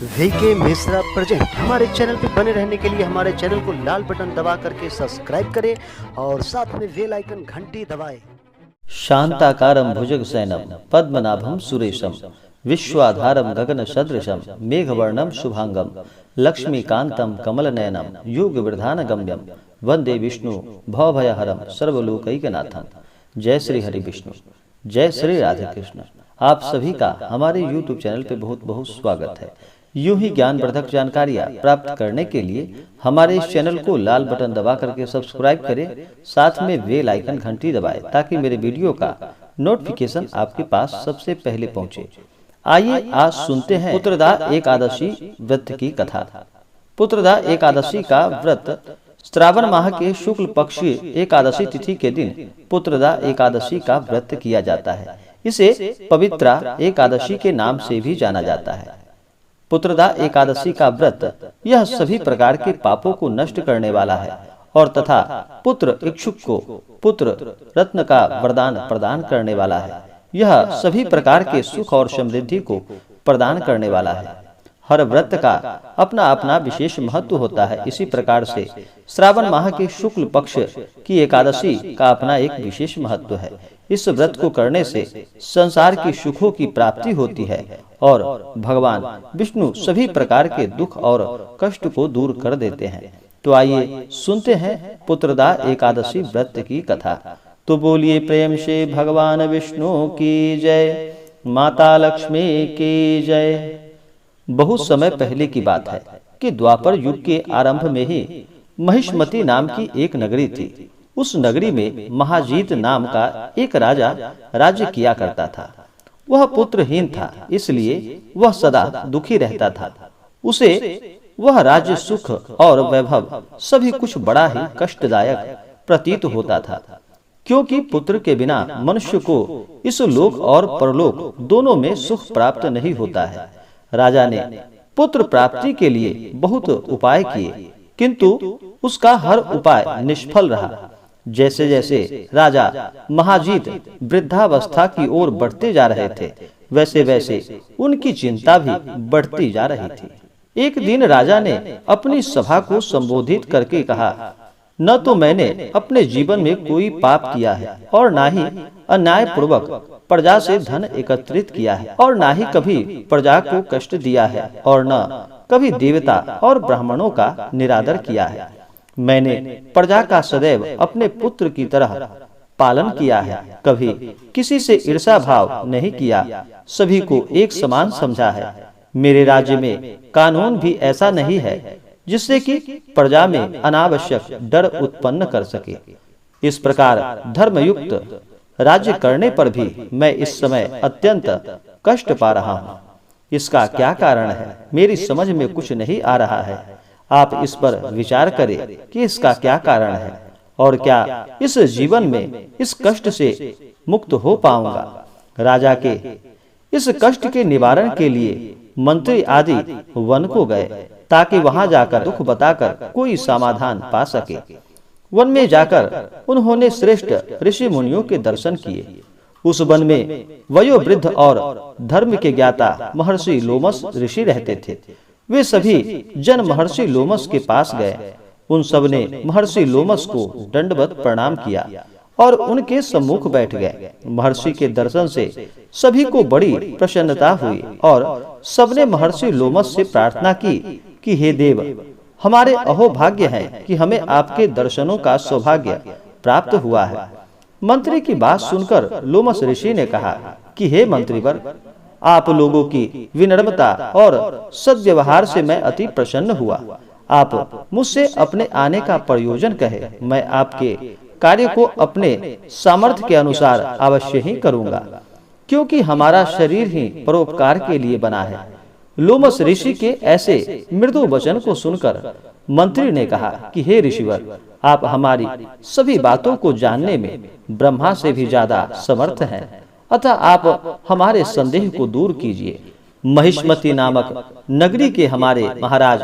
VK Mishra present. हमारे channel पे बने रहने के लिए हमारे चैनल को लाल बटन दबा करके सब्सक्राइब करें और साथ में बेल आइकन घंटी दबाएं। शांताकारं भुजगशयनं पद्मनाभं सुरेशं विश्वाधारं गगनसदृशं मेघवर्णं शुभांगं लक्ष्मीकान्तं कमलनयनं योगविधानगम्यं वंदे विष्णु भवभयहरं सर्वलोकैकनाथं। जय श्री हरि विष्णु, जय श्री राधे कृष्ण। आप सभी का हमारे YouTube चैनल पे बहुत बहुत स्वागत है। यूं ही ज्ञानवर्धक जानकारियाँ प्राप्त करने के लिए हमारे इस चैनल को लाल बटन दबा करके सब्सक्राइब करें, साथ में बेल आइकन घंटी दबाएं ताकि मेरे वीडियो का नोटिफिकेशन आपके पास सबसे पहले पहुंचे। आइए आज सुनते हैं पुत्रदा एकादशी व्रत की कथा। पुत्रदा एकादशी का व्रत श्रावण माह के शुक्ल पक्ष एकादशी तिथि के दिन पुत्रदा एकादशी का व्रत किया जाता है। इसे पवित्रा एकादशी के नाम से भी जाना जाता है। पुत्रदा एकादशी का व्रत यह सभी प्रकार के पापों को नष्ट करने वाला है और तथा पुत्र इच्छुक को पुत्र रत्न का वरदान प्रदान करने वाला है। यह सभी प्रकार के सुख और समृद्धि को प्रदान करने वाला है। हर व्रत का अपना अपना विशेष महत्व होता है। इसी प्रकार से श्रावण माह के शुक्ल पक्ष की एकादशी का अपना एक विशेष महत्व है। इस व्रत को करने से संसार की सुखों की प्राप्ति होती है और भगवान विष्णु सभी प्रकार के दुख और कष्ट को दूर कर देते हैं। तो आइए सुनते हैं पुत्रदा एकादशी व्रत की कथा। तो बोलिए प्रेम से भगवान विष्णु की जय, माता लक्ष्मी की जय। बहुत समय पहले की बात है कि द्वापर युग के आरंभ में ही महिष्मती नाम की एक नगरी थी। उस नगरी में महाजीत नाम का एक राजा राज्य किया करता था। वह पुत्रहीन था, इसलिए वह सदा दुखी रहता था। उसे वह राज्य सुख और वैभव सभी कुछ बड़ा ही कष्टदायक प्रतीत होता था, क्योंकि पुत्र के बिना मनुष्य को इस लोक और परलोक दोनों में सुख प्राप्त नहीं होता है। राजा ने पुत्र प्राप्ति के लिए बहुत उपाय किए, किंतु उसका हर उपाय निष्फल रहा। जैसे जैसे राजा महाजीत वृद्धावस्था की ओर बढ़ते जा रहे थे, वैसे वैसे उनकी चिंता भी बढ़ती जा रही थी। एक दिन राजा ने अपनी सभा को संबोधित करके कहा, न तो मैंने अपने जीवन में कोई पाप किया है और न ही अन्यायपूर्वक प्रजा से धन एकत्रित किया है और न ही कभी प्रजा को कष्ट दिया है और न कभी देवता और ब्राह्मणों का निरादर किया है। मैंने प्रजा का सदैव अपने पुत्र की तरह पालन किया है, कभी किसी से ईर्षा भाव नहीं किया, सभी को एक समान समझा है। मेरे राज्य में कानून भी ऐसा नहीं है जिससे कि प्रजा में अनावश्यक डर उत्पन्न कर सके। इस प्रकार धर्मयुक्त राज्य करने पर भी मैं इस समय अत्यंत कष्ट पा रहा हूँ। इसका क्या कारण है, मेरी समझ में कुछ नहीं आ रहा है। आप इस पर विचार करें कि इसका क्या कारण है और क्या इस जीवन में इस कष्ट से मुक्त हो पाऊंगा। राजा के इस कष्ट के निवारण के लिए मंत्री आदि वन को गए ताकि वहां जाकर दुख बताकर कोई समाधान पा सके। वन में जाकर उन्होंने श्रेष्ठ ऋषि मुनियों के दर्शन किए। उस वन में वयोवृद्ध और धर्म के ज्ञाता महर्षि लोमस ऋषि रहते थे। वे सभी जन महर्षि लोमस के पास गए। उन सब ने महर्षि लोमस को दंडवत प्रणाम किया और उनके सम्मुख बैठ गए। महर्षि के दर्शन से सभी को बड़ी प्रसन्नता हुई और सबने महर्षि लोमस से प्रार्थना की कि हे देव, हमारे अहोभाग्य है कि हमें आपके दर्शनों का सौभाग्य प्राप्त हुआ है। मंत्री की बात सुनकर लोमस ऋषि ने कहा कि हे मंत्रीवर, आप लोगों की विनम्रता और सद्व्यवहार से मैं अति प्रसन्न हुआ। आप मुझसे अपने आने का प्रयोजन कहे, मैं आपके कार्य को अपने सामर्थ्य के अनुसार अवश्य ही करूंगा, क्योंकि हमारा शरीर ही परोपकार के लिए बना है। लोमस ऋषि के ऐसे मृदु वचन को सुनकर मंत्री ने कहा कि हे ऋषिवर, आप हमारी सभी बातों को जानने में ब्रह्मा से भी ज्यादा समर्थ हैं, अतः आप हमारे संदेह को दूर कीजिए। महिष्मती नामक नगरी के हमारे महाराज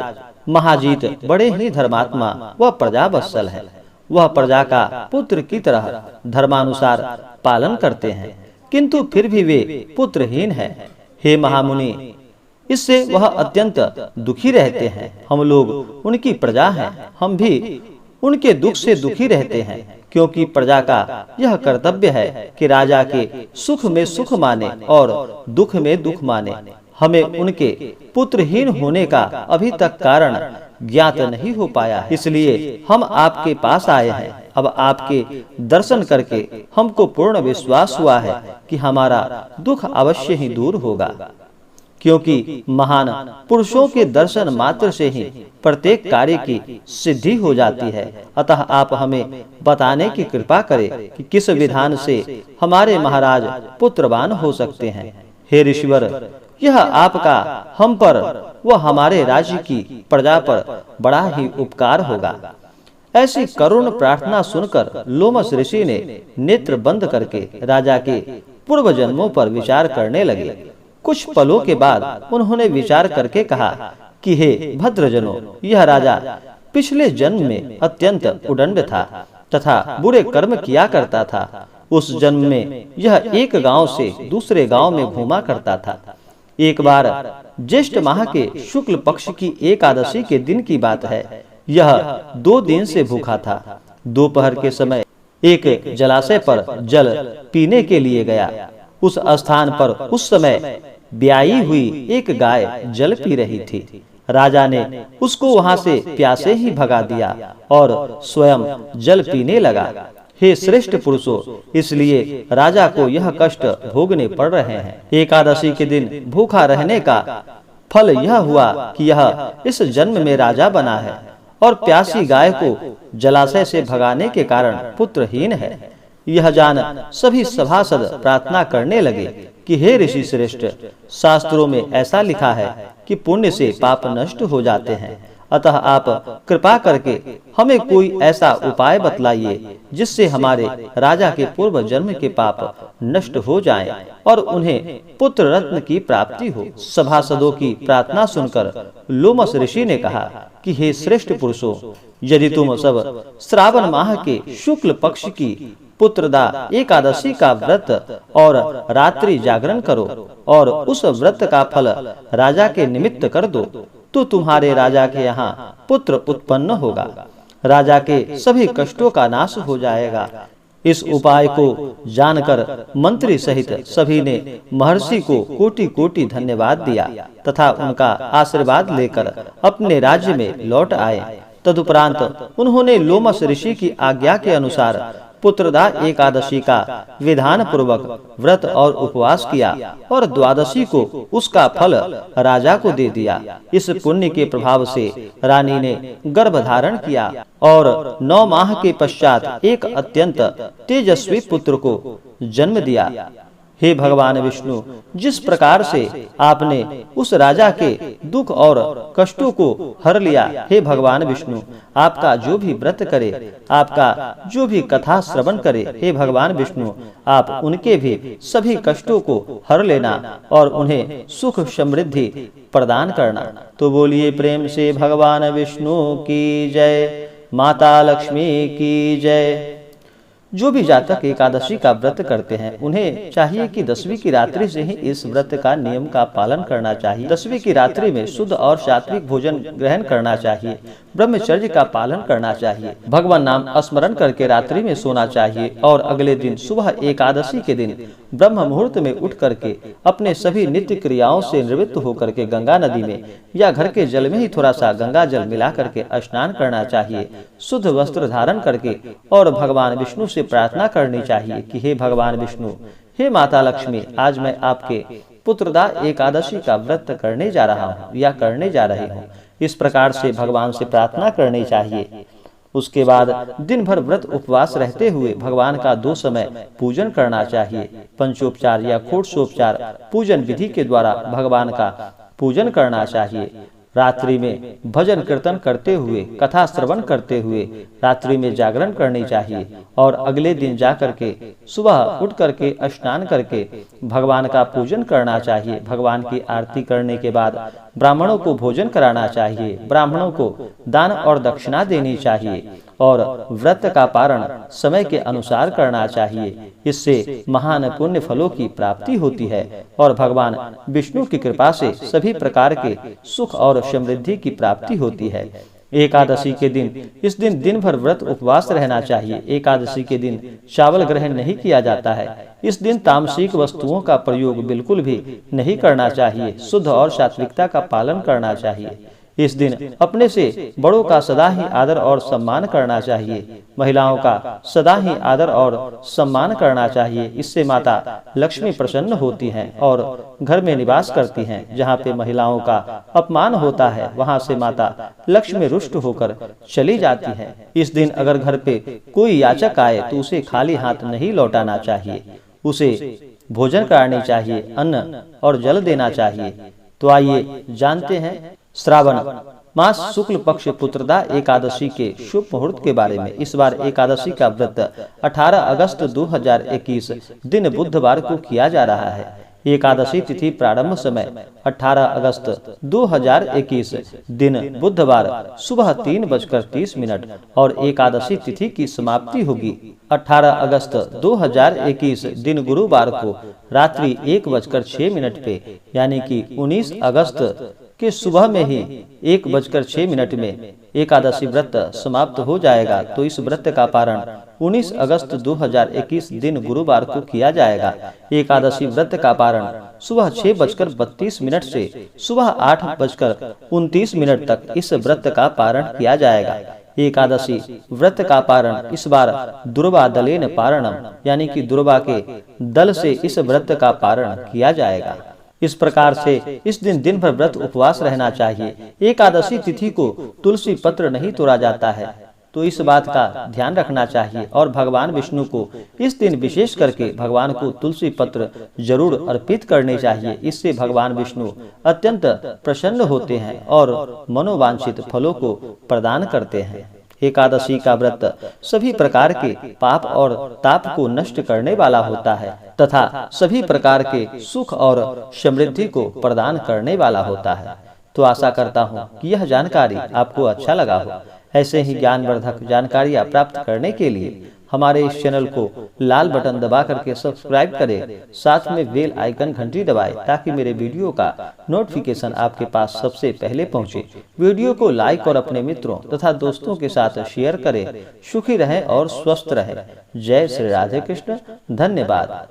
महाजीत बड़े ही धर्मात्मा व प्रजावत्सल है। वह प्रजा का पुत्र की तरह धर्मानुसार पालन करते हैं, किंतु फिर भी वे पुत्रहीन हैं। हे महामुनि, इससे वह अत्यंत दुखी रहते हैं। हम लोग उनकी प्रजा हैं, हम भी उनके दुख से दुखी रहते हैं, क्योंकि प्रजा का यह कर्तव्य है कि राजा के सुख में सुख माने और दुख में दुख माने। हमें उनके पुत्रहीन होने का अभी तक कारण ज्ञात नहीं हो पाया है, इसलिए हम आपके पास आए हैं। अब आपके दर्शन करके हमको पूर्ण विश्वास हुआ है कि हमारा दुख अवश्य ही दूर होगा, क्योंकि महान पुरुषों के दर्शन मात्र से ही प्रत्येक कार्य की सिद्धि हो जाती है। अतः आप हमें बताने की कृपा करें कि किस विधान से हमारे महाराज पुत्रवान हो सकते हैं। हे ऋषिवर, यह आपका हम पर व हमारे राज्य की प्रजा पर बड़ा ही उपकार होगा। ऐसी करुण प्रार्थना सुनकर लोमस ऋषि ने नेत्र बंद करके राजा के पूर्व जन्मों पर विचार करने लगे। कुछ पलों के बाद उन्होंने विचार करके कहा कि हे भद्रजनों, यह राजा पिछले जन्म में अत्यंत उदंड था तथा बुरे कर्म किया करता था। उस जन्म में यह एक गांव से दूसरे गांव में घूमा करता था। एक बार ज्येष्ठ माह के शुक्ल पक्ष की एकादशी के दिन की बात है। यह 2 दिन से भूखा था। दोपहर के समय एक जलाशय पर जल पीने के लिए गया। उस स्थान पर उस समय ब्याई हुई एक गाय जल पी रही थी। राजा ने उसको वहां से प्यासे ही भगा दिया और स्वयं जल पीने लगा। हे श्रेष्ठ पुरुषों, इसलिए राजा को यह कष्ट भोगने पड़ रहे हैं। एकादशी के दिन भूखा रहने का फल यह हुआ कि यह इस जन्म में राजा बना है और प्यासी गाय को जलाशय से भगाने के कारण पुत्रहीन है। यह जान सभी सभासद प्रार्थना करने लगे कि हे ऋषि श्रेष्ठ, शास्त्रों में ऐसा लिखा है कि पुण्य से पाप नष्ट हो जाते हैं। अतः आप कृपा करके हमें कोई ऐसा उपाय बतलाइए जिससे हमारे राजा के पूर्व जन्म के पाप नष्ट हो जाएं और उन्हें पुत्र रत्न की प्राप्ति हो। सभासदों की प्रार्थना सुनकर लोमस ऋषि ने कहा कि हे श्रेष्ठ पुरुषों, यदि तुम सब श्रावण माह के शुक्ल पक्ष की पुत्रदा एकादशी का व्रत और रात्रि जागरण करो और उस व्रत का फल राजा के निमित्त कर दो, तो तुम्हारे राजा के यहाँ पुत्र उत्पन्न होगा। राजा के सभी कष्टों का नाश हो जाएगा। इस उपाय को जानकर मंत्री सहित सभी ने महर्षि को कोटि कोटि धन्यवाद दिया तथा उनका आशीर्वाद लेकर अपने राज्य में लौट आए। तदुपरांत उन्होंने लोमस ऋषि की आज्ञा के अनुसार पुत्रदा एकादशी का विधान पूर्वक व्रत और उपवास किया और द्वादशी को उसका फल राजा को दे दिया। इस पुण्य के प्रभाव से रानी ने गर्भ धारण किया और 9 माह के पश्चात एक अत्यंत तेजस्वी पुत्र को जन्म दिया। हे भगवान विष्णु, जिस प्रकार से आपने उस राजा के दुख और कष्टों को हर लिया, हे भगवान विष्णु, आपका जो भी व्रत करे, आपका जो भी कथा श्रवण करे, हे भगवान विष्णु, आप उनके भी सभी कष्टों को हर लेना और उन्हें सुख समृद्धि प्रदान करना। तो बोलिए प्रेम से भगवान विष्णु की जय, माता लक्ष्मी की जय। जो भी जातक एकादशी का व्रत करते हैं, उन्हें चाहिए कि 10वीं की रात्रि से ही इस व्रत का नियम का पालन करना चाहिए। 10वीं की रात्रि में शुद्ध और सात्विक भोजन ग्रहण करना चाहिए, ब्रह्मचर्य का पालन करना चाहिए, भगवान नाम स्मरण करके रात्रि में सोना चाहिए और अगले दिन सुबह एकादशी के दिन ब्रह्म मुहूर्त में उठ करके अपने सभी नित्य क्रियाओं से निवृत्त होकर के गंगा नदी में या घर के जल में ही थोड़ा सा गंगा जल मिला करके स्नान करना चाहिए, शुद्ध वस्त्र धारण करके और भगवान विष्णु से प्रार्थना करनी चाहिए कि हे भगवान विष्णु, हे माता लक्ष्मी, आज मैं आपके पुत्रदा एकादशी का व्रत करने जा रहा हूँ या करने जा रही हूँ। इस प्रकार से भगवान से प्रार्थना करनी चाहिए। उसके बाद दिन भर व्रत उपवास रहते हुए भगवान का 2 समय पूजन करना चाहिए। पंचोपचार या षोडशोपचार पूजन विधि के द्वारा भगवान का पूजन करना चाहिए। रात्रि में भजन कीर्तन करते हुए, कथा श्रवण करते हुए रात्रि में जागरण करनी चाहिए और अगले दिन जा करके सुबह उठ करके स्नान करके भगवान का पूजन करना चाहिए। भगवान की आरती करने के बाद ब्राह्मणों को भोजन कराना चाहिए, ब्राह्मणों को दान और दक्षिणा देनी चाहिए और व्रत का पारण समय के अनुसार करना चाहिए। इससे महान पुण्य फलों की प्राप्ति होती है और भगवान विष्णु की कृपा से सभी प्रकार के सुख और समृद्धि की प्राप्ति होती है। एकादशी के दिन इस दिन दिन भर व्रत उपवास रहना चाहिए। एकादशी के दिन चावल ग्रहण नहीं किया जाता है। इस दिन तामसिक वस्तुओं का प्रयोग बिल्कुल भी नहीं करना चाहिए। शुद्ध और सात्विकता का पालन करना चाहिए। इस दिन अपने से बड़ों का सदा ही आदर और सम्मान करना चाहिए। महिलाओं का सदा ही आदर और सम्मान करना चाहिए। इससे माता लक्ष्मी प्रसन्न होती हैं और घर में निवास करती हैं। जहाँ पे महिलाओं का अपमान होता है वहाँ से माता लक्ष्मी रुष्ट होकर चली जाती है। इस दिन अगर घर पे कोई याचक आए तो उसे खाली हाथ नहीं लौटाना चाहिए। उसे भोजन करानी चाहिए, अन्न और जल देना चाहिए। तो आइए जानते हैं श्रावण मास शुक्ल पक्ष पुत्रदा एकादशी के शुभ मुहूर्त के बारे में। इस बार एकादशी का व्रत 18 अगस्त 2021 दिन बुधवार को किया जा रहा है। एकादशी तिथि प्रारंभ समय 18 अगस्त 2021 दिन बुधवार सुबह 3:30 और एकादशी तिथि की समाप्ति होगी 18 अगस्त 2021 दिन गुरुवार को रात्रि 1:06 पे, यानी कि 19 अगस्त के सुबह में ही 1:06 में एकादशी व्रत समाप्त हो जाएगा। तो इस व्रत का पारण 19 अगस्त 2021 दिन गुरुवार को किया जाएगा। एकादशी व्रत का पारण सुबह 6:32 से सुबह 8:29 तक इस व्रत का पारण किया जाएगा। एकादशी व्रत का पारण इस बार दुर्वा दलेन पारणम, यानी कि दुर्वा के दल से इस व्रत का पारण किया जाएगा। इस प्रकार से इस दिन दिन भर व्रत उपवास रहना चाहिए। एकादशी तिथि को तुलसी पत्र नहीं तोड़ा जाता है, तो इस बात का ध्यान रखना चाहिए। और भगवान विष्णु को इस दिन विशेष करके भगवान को तुलसी पत्र जरूर अर्पित करने चाहिए। इससे भगवान विष्णु अत्यंत प्रसन्न होते हैं और मनोवांछित फलों को प्रदान करते हैं। एकादशी का व्रत सभी प्रकार के पाप और ताप को नष्ट करने वाला होता है तथा सभी प्रकार के सुख और समृद्धि को प्रदान करने वाला होता है। तो आशा करता हूँ कि यह जानकारी आपको अच्छा लगा हो। ऐसे ही ज्ञानवर्धक जानकारियाँ प्राप्त करने के लिए हमारे इस चैनल को लाल बटन दबा करके सब्सक्राइब करें, साथ में बेल आइकन घंटी दबाएं ताकि मेरे वीडियो का नोटिफिकेशन आपके पास सबसे पहले पहुंचे। वीडियो को लाइक और अपने मित्रों तथा दोस्तों के साथ शेयर करें। सुखी रहें और स्वस्थ रहें। जय श्री राधे कृष्ण। धन्यवाद।